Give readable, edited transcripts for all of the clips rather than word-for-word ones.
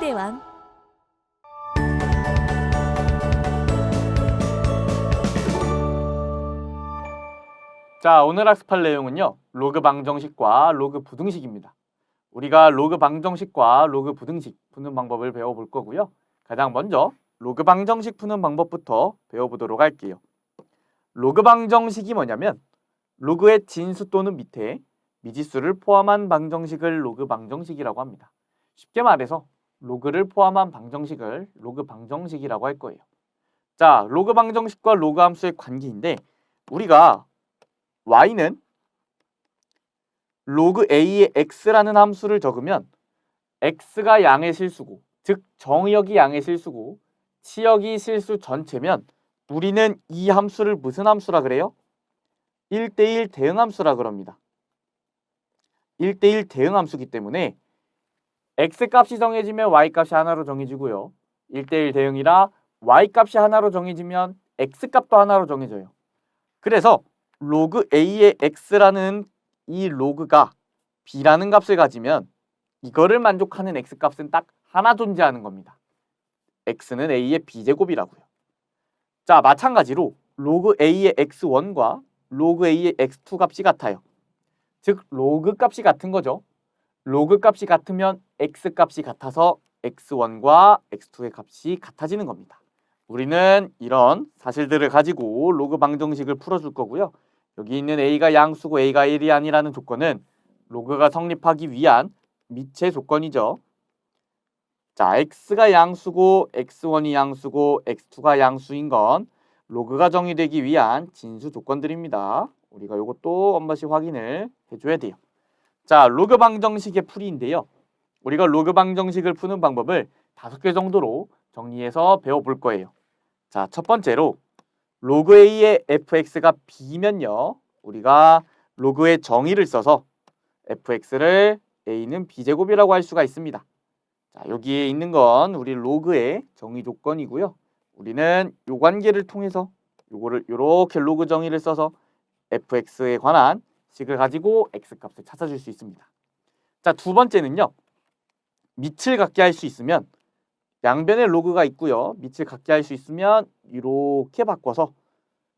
수학의 왕. 자, 오늘 학습할 내용은요. 로그 방정식과 로그 부등식입니다. 우리가 로그 방정식과 로그 부등식 푸는 방법을 배워볼 거고요. 가장 먼저 로그 방정식 푸는 방법부터 배워보도록 할게요. 로그 방정식이 뭐냐면 로그의 진수 또는 밑에 미지수를 포함한 방정식을 로그 방정식이라고 합니다. 쉽게 말해서 로그를 포함한 방정식을 로그 방정식이라고 할 거예요. 자, 로그 방정식과 로그 함수의 관계인데 우리가 y는 로그 a의 x라는 함수를 적으면 x가 양의 실수고, 즉 정의역이 양의 실수고 치역이 실수 전체면 우리는 이 함수를 무슨 함수라 그래요? 1대1 대응함수라 그럽니다. 1대1 대응함수기 때문에 x값이 정해지면 y값이 하나로 정해지고요. 1대1 대응이라 y값이 하나로 정해지면 x값도 하나로 정해져요. 그래서 로그 a의 x라는 이 로그가 b라는 값을 가지면 이거를 만족하는 x값은 딱 하나 존재하는 겁니다. x는 a의 b제곱이라고요. 자, 마찬가지로 로그 a의 x1과 로그 a의 x2 값이 같아요. 즉 로그 값이 같은 거죠. 로그 값이 같으면 x 값이 같아서 x1과 x2의 값이 같아지는 겁니다. 우리는 이런 사실들을 가지고 로그 방정식을 풀어줄 거고요. 여기 있는 a가 양수고 a가 1이 아니라는 조건은 로그가 성립하기 위한 미체 조건이죠. 자, x가 양수고 x1이 양수고 x2가 양수인 건 로그가 정의되기 위한 진수 조건들입니다. 우리가 이것도 한 번씩 확인을 해줘야 돼요. 자, 로그 방정식의 풀이인데요. 우리가 로그 방정식을 푸는 방법을 5개 정도로 정리해서 배워볼 거예요. 자, 첫 번째로 로그 a의 fx가 b면요. 우리가 로그의 정의를 써서 fx를 a는 b제곱이라고 할 수가 있습니다. 자, 여기에 있는 건 우리 로그의 정의 조건이고요. 우리는 요 관계를 통해서 요거를 이렇게 로그 정의를 써서 fx에 관한 식을 가지고 x값을 찾아줄 수 있습니다. 자, 두 번째는요. 밑을 갖게 할 수 있으면 양변에 로그가 있고요. 밑을 갖게 할 수 있으면 이렇게 바꿔서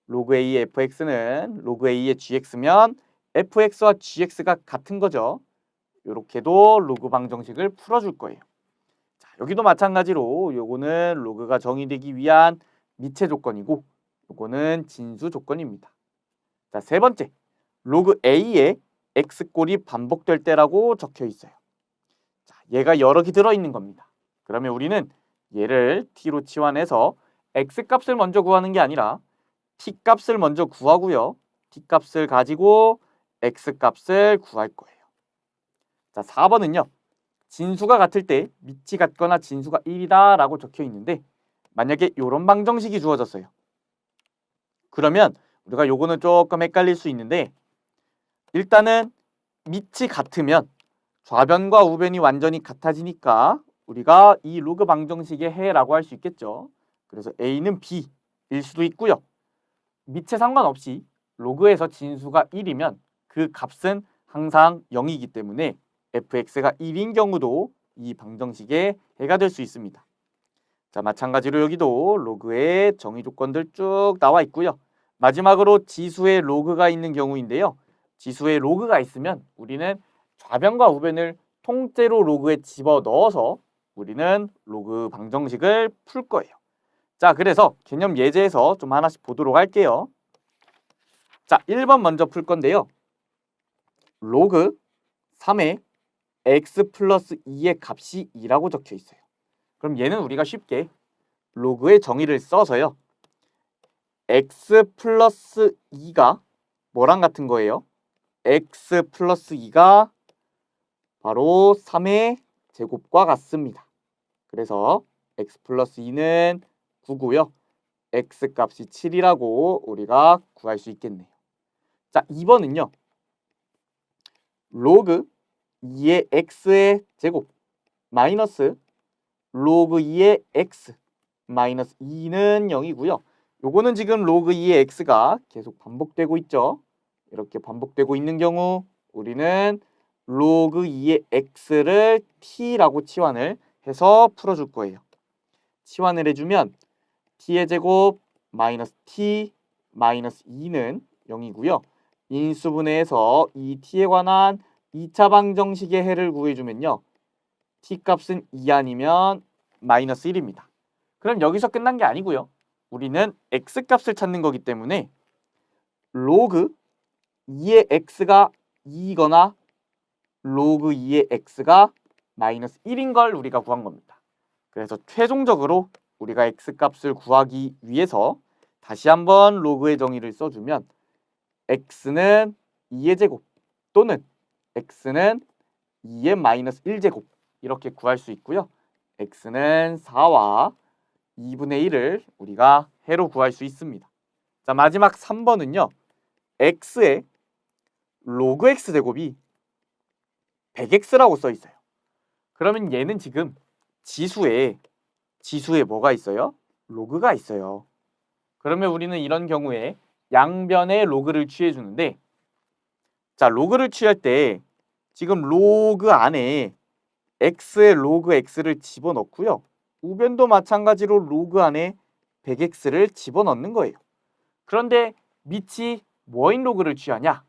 로그 a의 fx는 로그 a의 gx면 fx와 gx가 같은 거죠. 이렇게도 로그 방정식을 풀어줄 거예요. 자, 여기도 마찬가지로 요거는 로그가 정의되기 위한 미체 조건이고 요거는 진수 조건입니다. 자, 세 번째, 로그 a의 x꼴이 반복될 때라고 적혀 있어요. 자, 얘가 여러 개 들어있는 겁니다. 그러면 우리는 얘를 t로 치환해서 x값을 먼저 구하는 게 아니라 t값을 먼저 구하고요. t값을 가지고 x값을 구할 거예요. 자, 4번은요. 진수가 같을 때 밑이 같거나 진수가 1이다 라고 적혀 있는데 만약에 이런 방정식이 주어졌어요. 그러면 우리가 요거는 조금 헷갈릴 수 있는데 일단은 밑이 같으면 좌변과 우변이 완전히 같아지니까 우리가 이 로그 방정식의 해라고 할 수 있겠죠. 그래서 a는 b일 수도 있고요. 밑에 상관없이 로그에서 진수가 1이면 그 값은 항상 0이기 때문에 fx가 1인 경우도 이 방정식의 해가 될 수 있습니다. 자, 마찬가지로 여기도 로그의 정의 조건들 쭉 나와 있고요. 마지막으로 지수의 로그가 있는 경우인데요. 지수의 로그가 있으면 우리는 좌변과 우변을 통째로 로그에 집어넣어서 우리는 로그 방정식을 풀 거예요. 자, 그래서 개념 예제에서 좀 하나씩 보도록 할게요. 자, 1번 먼저 풀 건데요. 로그 3의 x 플러스 2의 값이 2라고 적혀 있어요. 그럼 얘는 우리가 쉽게 로그의 정의를 써서요. x 플러스 2가 뭐랑 같은 거예요? x 플러스 2가 바로 3의 제곱과 같습니다. 그래서 x 플러스 2는 9고요. x 값이 7이라고 우리가 구할 수 있겠네요. 자, 2번은요. 로그 2의 x의 제곱 마이너스 로그 2의 x 마이너스 2는 0이고요. 요거는 지금 로그 2의 x가 계속 반복되고 있죠. 이렇게 반복되고 있는 경우 우리는 로그 2의 x를 t라고 치환을 해서 풀어줄 거예요. 치환을 해주면 t의 제곱 마이너스 t 마이너스 2는 0이고요. 인수분해해서 이 t에 관한 2차 방정식의 해를 구해주면요. t 값은 2 아니면 마이너스 1입니다. 그럼 여기서 끝난 게 아니고요. 우리는 x 값을 찾는 거기 때문에 로그 2의 x가 2이거나 로그 2의 x가 마이너스 1인 걸 우리가 구한 겁니다. 그래서 최종적으로 우리가 x 값을 구하기 위해서 다시 한번 로그의 정의를 써주면 x는 2의 제곱 또는 x는 2의 마이너스 1제곱 이렇게 구할 수 있고요. x는 4와 2분의 1을 우리가 해로 구할 수 있습니다. 자, 마지막 3번은요. x의 로그 x 제곱이 100x라고 써 있어요. 그러면 얘는 지금 지수에 뭐가 있어요? 로그가 있어요. 그러면 우리는 이런 경우에 양변의 로그를 취해 주는데, 자, 로그를 취할 때 지금 로그 안에 x의 로그 x를 집어넣고요. 우변도 마찬가지로 로그 안에 100x를 집어넣는 거예요. 그런데 밑이 뭐인 로그를 취하냐?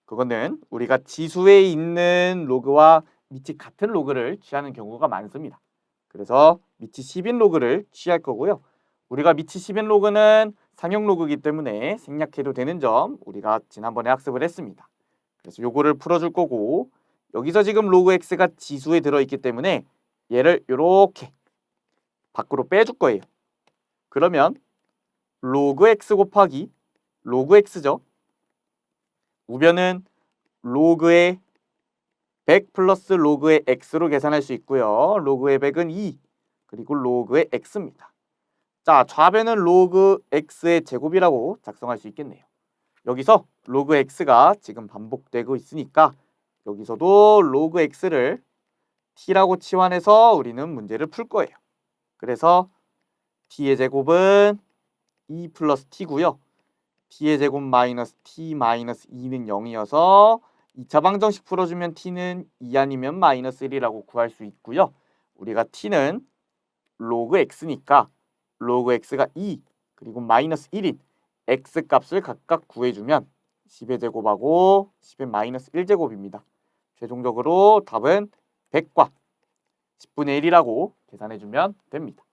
그거는 우리가 지수에 있는 로그와 밑이 같은 로그를 취하는 경우가 많습니다. 그래서 밑이 10인 로그를 취할 거고요. 우리가 밑이 10인 로그는 상형 로그이기 때문에 생략해도 되는 점 우리가 지난번에 학습을 했습니다. 그래서 요거를 풀어줄 거고, 여기서 지금 로그 x가 지수에 들어있기 때문에 얘를 이렇게 밖으로 빼줄 거예요. 그러면 로그 x 곱하기 로그 x죠. 우변은 로그의 100 플러스 로그의 x로 계산할 수 있고요. 로그의 100은 2, 그리고 로그의 x입니다. 자, 좌변은 로그 x의 제곱이라고 작성할 수 있겠네요. 여기서 로그 x가 지금 반복되고 있으니까 여기서도 로그 x를 t라고 치환해서 우리는 문제를 풀 거예요. 그래서 t의 제곱은 2 플러스 t고요. t의 제곱 마이너스 t 마이너스 2는 0이어서 2차 방정식 풀어주면 t는 2 아니면 마이너스 1이라고 구할 수 있고요. 우리가 t는 로그 x니까 로그 x가 2 그리고 마이너스 1인 x 값을 각각 구해주면 10의 제곱하고 10의 마이너스 1제곱입니다. 최종적으로 답은 100과 10분의 1이라고 계산해주면 됩니다.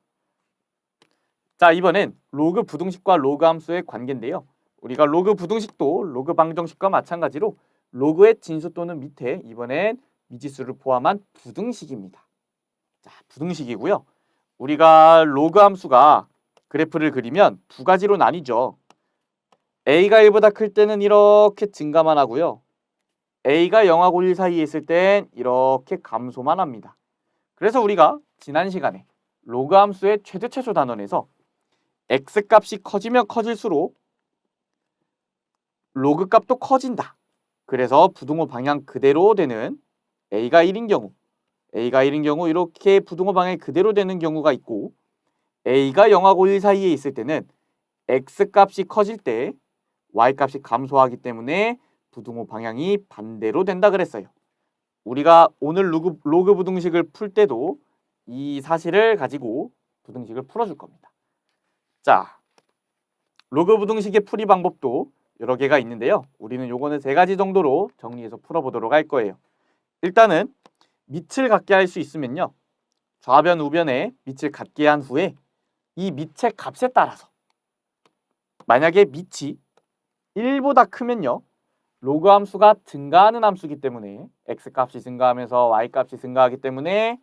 자, 이번엔 로그 부등식과 로그 함수의 관계인데요. 우리가 로그 부등식도 로그 방정식과 마찬가지로 로그의 진수 또는 밑에 이번엔 미지수를 포함한 부등식입니다. 자, 부등식이고요. 우리가 로그 함수가 그래프를 그리면 두 가지로 나뉘죠. a가 1보다 클 때는 이렇게 증가만 하고요. a가 0하고 1 사이에 있을 땐 이렇게 감소만 합니다. 그래서 우리가 지난 시간에 로그 함수의 최대 최소 단원에서 x 값이 커지면 커질수록 로그 값도 커진다. 그래서 부등호 방향 그대로 되는 a가 1인 경우 이렇게 부등호 방향이 그대로 되는 경우가 있고, a가 0하고 1 사이에 있을 때는 x 값이 커질 때 y 값이 감소하기 때문에 부등호 방향이 반대로 된다 그랬어요. 우리가 오늘 로그 부등식을 풀 때도 이 사실을 가지고 부등식을 풀어줄 겁니다. 자, 로그 부등식의 풀이 방법도 여러 개가 있는데요. 우리는 요거는 3가지 정도로 정리해서 풀어보도록 할 거예요. 일단은 밑을 갖게 할 수 있으면요. 좌변, 우변에 밑을 갖게 한 후에 이 밑의 값에 따라서 만약에 밑이 1보다 크면요. 로그 함수가 증가하는 함수이기 때문에 x 값이 증가하면서 y 값이 증가하기 때문에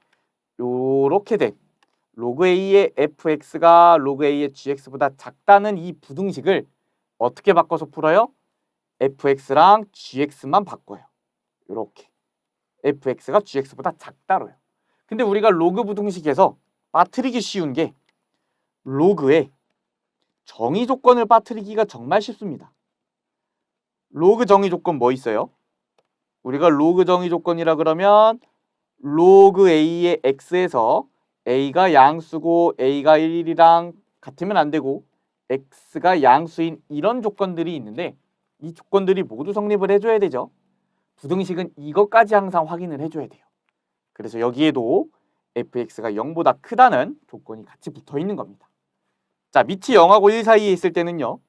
요렇게 된 로그 a의 fx가 로그 a의 gx보다 작다는 이 부등식을 어떻게 바꿔서 풀어요? fx랑 gx만 바꿔요. 요렇게 fx가 gx보다 작다로요. 근데 우리가 로그 부등식에서 빠뜨리기 쉬운 게 로그에 정의 조건을 빠뜨리기가 정말 쉽습니다. 로그 정의 조건 뭐 있어요? 우리가 로그 정의 조건이라 그러면 로그 a의 x에서 a가 양수고 a가 1이랑 같으면 안 되고 x가 양수인 이런 조건들이 있는데 이 조건들이 모두 성립을 해줘야 되죠. 부등식은 이것까지 항상 확인을 해줘야 돼요. 그래서 여기에도 fx가 0보다 크다는 조건이 같이 붙어 있는 겁니다. 자, 밑이 0하고 1 사이에 있을 때는요.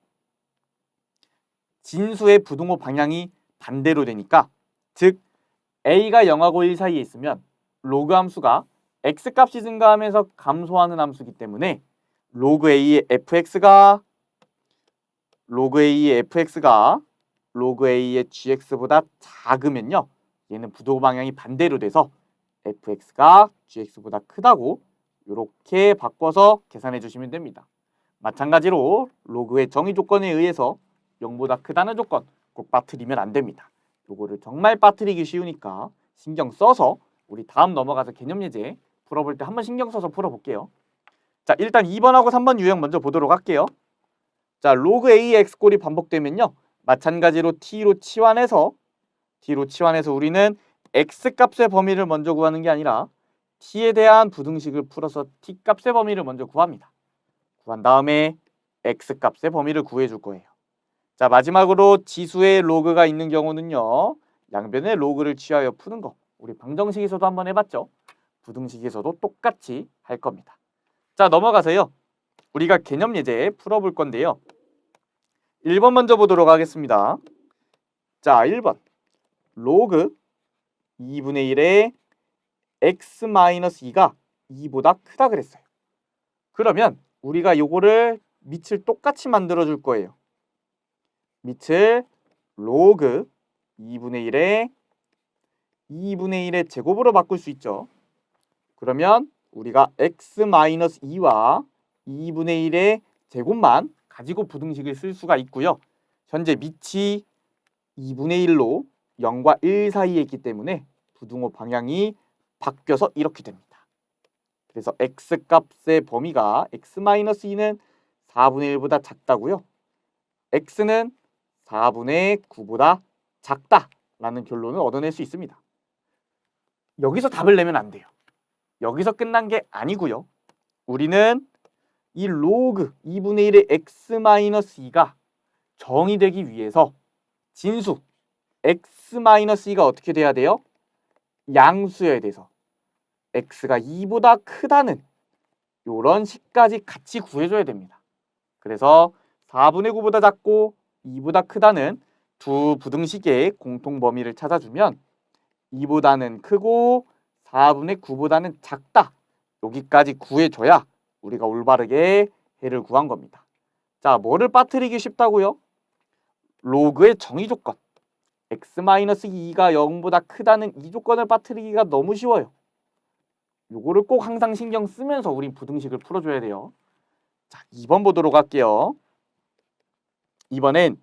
진수의 부등호 방향이 반대로 되니까, 즉 a가 0하고 1 사이에 있으면 로그 함수가 x값이 증가하면서 감소하는 함수이기 때문에 로그 a의 fx가 로그 a의 gx보다 작으면요. 얘는 부등호 방향이 반대로 돼서 fx가 gx보다 크다고 이렇게 바꿔서 계산해 주시면 됩니다. 마찬가지로 로그의 정의 조건에 의해서 0보다 크다는 조건 꼭 빠뜨리면 안 됩니다. 요거를 정말 빠뜨리기 쉬우니까 신경 써서 우리 다음 넘어가서 개념 예제 풀어볼 때 한번 신경 써서 풀어볼게요. 자, 일단 2번하고 3번 유형 먼저 보도록 할게요. 자, 로그 a의 x꼴이 반복되면요. 마찬가지로 t로 치환해서 우리는 x값의 범위를 먼저 구하는 게 아니라 t에 대한 부등식을 풀어서 t값의 범위를 먼저 구합니다. 구한 다음에 x값의 범위를 구해줄 거예요. 자, 마지막으로 지수의 로그가 있는 경우는요. 양변의 로그를 취하여 푸는 거. 우리 방정식에서도 한번 해봤죠. 부등식에서도 똑같이 할 겁니다. 자, 넘어가서요. 우리가 개념 예제 풀어볼 건데요. 1번 먼저 보도록 하겠습니다. 자, 1번. 로그 2분의 1의 x-2가 2보다 크다 그랬어요. 그러면 우리가 요거를 밑을 똑같이 만들어 줄 거예요. 밑을 로그 2분의 1의 제곱으로 바꿀 수 있죠. 그러면 우리가 x-2와 2분의 1의 제곱만 가지고 부등식을 쓸 수가 있고요. 현재 밑이 2분의 1로 0과 1 사이에 있기 때문에 부등호 방향이 바뀌어서 이렇게 됩니다. 그래서 x값의 범위가 x-2는 4분의 1보다 작다고요. x는 4분의 9보다 작다라는 결론을 얻어낼 수 있습니다. 여기서 답을 내면 안 돼요. 여기서 끝난 게 아니고요. 우리는 이 로그 2분의 1의 x-2가 정의되기 위해서 진수 x-2가 어떻게 돼야 돼요? 양수여야 돼서 x가 2보다 크다는 이런 식까지 같이 구해줘야 됩니다. 그래서 4분의 9보다 작고 2보다 크다는 두 부등식의 공통 범위를 찾아주면 2보다는 크고 4분의 9보다는 작다. 여기까지 구해줘야 우리가 올바르게 해를 구한 겁니다. 자, 뭐를 빠뜨리기 쉽다고요? 로그의 정의 조건. x-2가 0보다 크다는 이 조건을 빠뜨리기가 너무 쉬워요. 요거를 꼭 항상 신경 쓰면서 우린 부등식을 풀어줘야 돼요. 자, 2번 보도록 할게요. 2번엔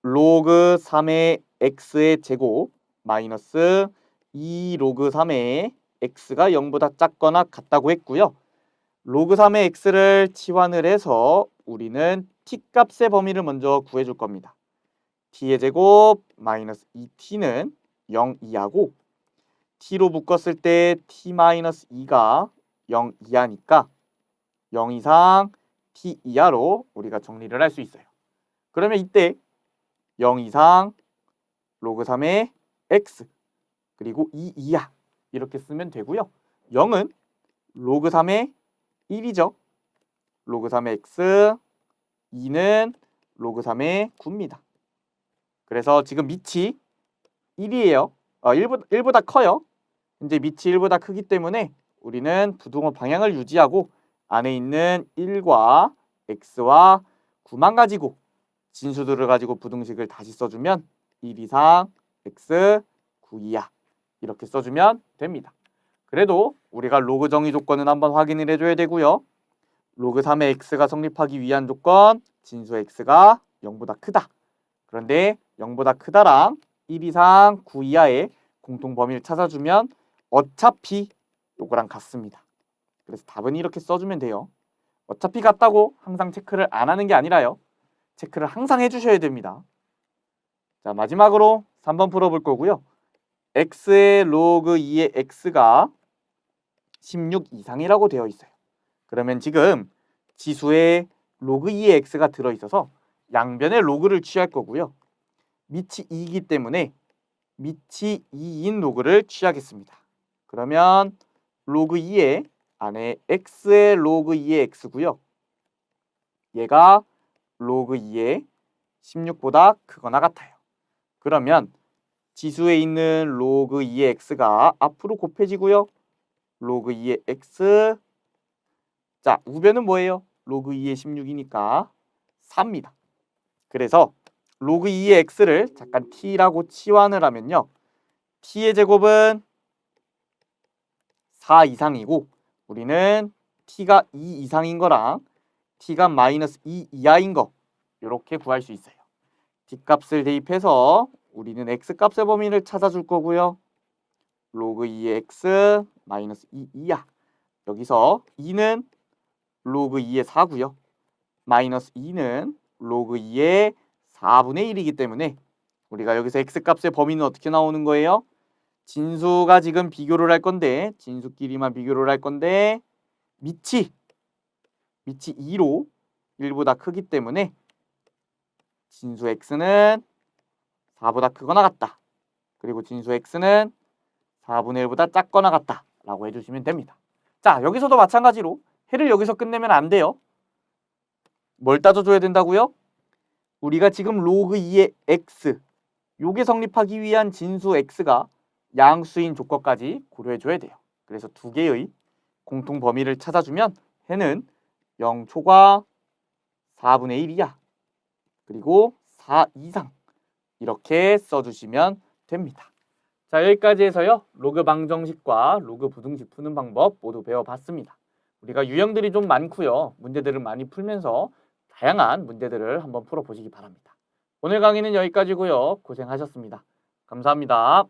로그 3의 x의 제곱 마이너스 2 로그 3의 x가 0보다 작거나 같다고 했고요. 로그 3의 x를 치환을 해서 우리는 t값의 범위를 먼저 구해줄 겁니다. t의 제곱 마이너스 2t는 0 이하고 t로 묶었을 때 t-2가 0 이하니까 0 이상 t 이하로 우리가 정리를 할 수 있어요. 그러면 이때 0 이상 로그 3의 x 그리고 2 이하 이렇게 쓰면 되고요. 0은 로그 3의 1이죠. 로그 3의 x 2는 로그 3의 9입니다. 그래서 지금 밑이 1이에요. 1보다 커요. 현재 밑이 1보다 크기 때문에 우리는 부등호 방향을 유지하고 안에 있는 1과 x와 9만 가지고 진수들을 가지고 부등식을 다시 써주면 1 이상 x 9 이하 이렇게 써주면 됩니다. 그래도 우리가 로그 정의 조건은 한번 확인을 해줘야 되고요. 로그 3의 x가 성립하기 위한 조건 진수 x가 0보다 크다. 그런데 0보다 크다랑 1 이상 9 이하의 공통 범위를 찾아주면 어차피 요거랑 같습니다. 그래서 답은 이렇게 써주면 돼요. 어차피 같다고 항상 체크를 안 하는 게 아니라요. 체크를 항상 해주셔야 됩니다. 자, 마지막으로 3번 풀어볼 거고요. x의 로그 2의 x가 16 이상이라고 되어 있어요. 그러면 지금 지수에 로그 2의 x가 들어있어서 양변의 로그를 취할 거고요. 밑이 2이기 때문에 밑이 2인 로그를 취하겠습니다. 그러면 로그 2의 안에 x의 로그 2의 x고요. 얘가 로그 2의 16보다 크거나 같아요. 그러면 지수에 있는 로그 2의 x가 앞으로 곱해지고요. 로그 2의 x, 자 우변은 뭐예요? 로그 2의 16이니까 4입니다. 그래서 로그 2의 x를 잠깐 t라고 치환을 하면요. t의 제곱은 4 이상이고 우리는 t가 2 이상인 거랑 t가 마이너스 2 이하인 거 이렇게 구할 수 있어요. t값을 대입해서 우리는 x값의 범위를 찾아줄 거고요. 로그 2의 x 마이너스 2 이하, 여기서 2는 로그 2의 4고요. 마이너스 2는 로그 2의 4분의 1이기 때문에 우리가 여기서 x값의 범위는 어떻게 나오는 거예요? 진수가 지금 비교를 할 건데 진수끼리만 비교를 할 건데 밑이 2로 1보다 크기 때문에 진수 x는 4보다 크거나 같다. 그리고 진수 x는 4분의 1보다 작거나 같다 라고 해주시면 됩니다. 자, 여기서도 마찬가지로 해를 여기서 끝내면 안 돼요. 뭘 따져줘야 된다고요? 우리가 지금 로그 2의 x, 요게 성립하기 위한 진수 x가 양수인 조건까지 고려해줘야 돼요. 그래서 두 개의 공통 범위를 찾아주면 해는 0초과 4분의 1 이하, 그리고 4 이상 이렇게 써주시면 됩니다. 자, 여기까지 해서요. 로그 방정식과 로그 부등식 푸는 방법 모두 배워봤습니다. 우리가 유형들이 좀 많고요. 문제들을 많이 풀면서 다양한 문제들을 한번 풀어보시기 바랍니다. 오늘 강의는 여기까지고요. 고생하셨습니다. 감사합니다.